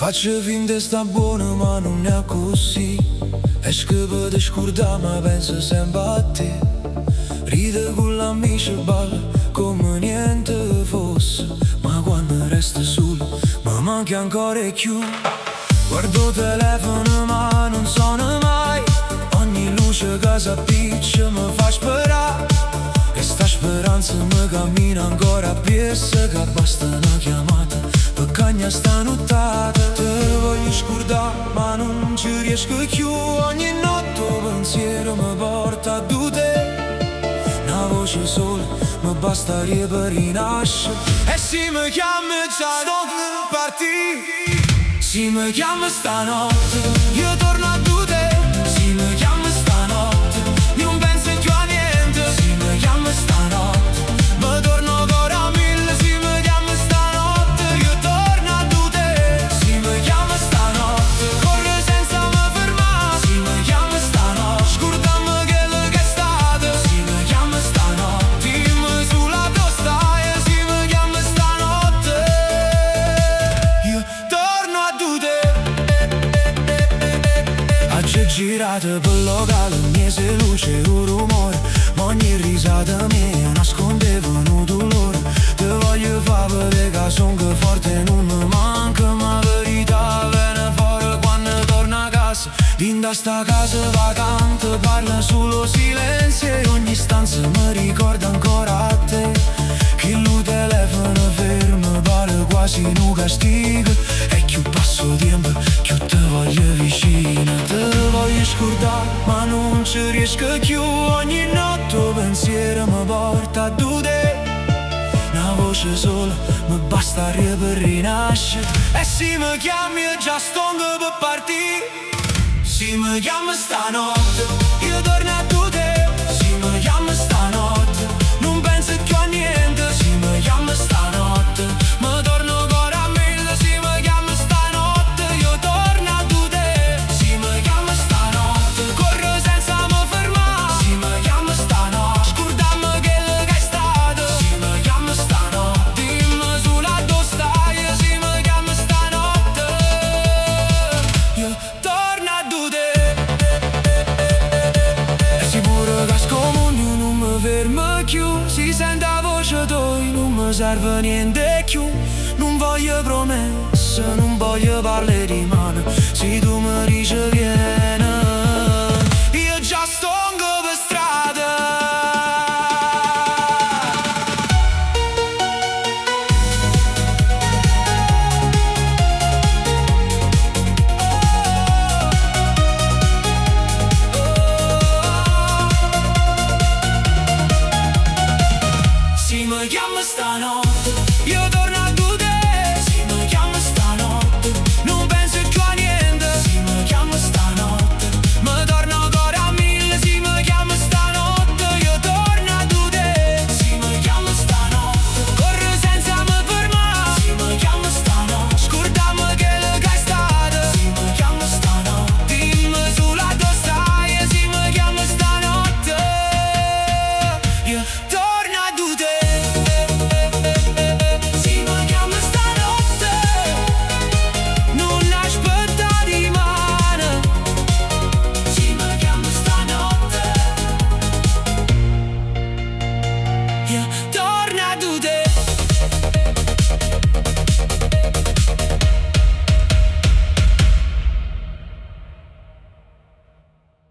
Faccio finta sta buona ma non è così. Esci che per scordare ma penso sempre a te. Ride con l'amici e balla come niente fosse. Ma quando resto solo mi manca ancora più. Guardo il telefono ma non suona mai. Ogni luce che si appiccia mi fa sperare. E sta speranza mi cammina ancora appresso. Che basta una chiamata per cagna sta nottata. Te voglio scordare ma non ci riesco più. Ogni notte il pensiero mi porta a te. Una voce sola mi basta per rinascere. E se mi chiami già non partire. Se mi chiami stanotte io torno a te. Se mi chiami stanotte non penso più a niente. Se mi chiami stanotte mi torno ancora a mille. Se mi chiami stanotte io torno a te. Se mi chiami stanotte corro senza me fermare. Se mi chiami stanotte scordami quello che è stato. Se mi chiami stanotte dimmi sulla tua storia. Se mi chiami stanotte io torno a te. Oggi girate per il locale, niente luce, un rumore. Ma ogni risata mia nascondeva un dolore. Te voglio fare vedere che sono forte non mi manca. Ma la verità viene fuori quando torno a casa. Dinda sta casa vacante parla solo silenzio. E ogni stanza mi ricorda ancora a te. Che il telefono fermo pare quasi un castigo. E più passo tempo più te voglio vicino. Te voglio scordare ma non ci riesco più. Ogni notte il pensiero mi porta a te. Una voce sola mi basta per rinascere. E se mi chiami io già stongo per partire. Se mi chiami stanotte io torno a te. Se mi chiami stanotte non penso più a niente. Se mi chiami stanotte mi torno ancora a mille. Se mi chiami stanotte io torno a te. Se mi chiami stanotte corro senza me fermare. Se mi chiami stanotte scordami quello che è stato. Se mi chiami stanotte dimmi sulla tua storia. Se mi chiami stanotte io torno a te. È sicuro che scomuglio non mi fermo più. Si sente la voce tua non mi serve niente più. Non voglio promesse, non voglio parlare di mano. Se tu mi dici vieni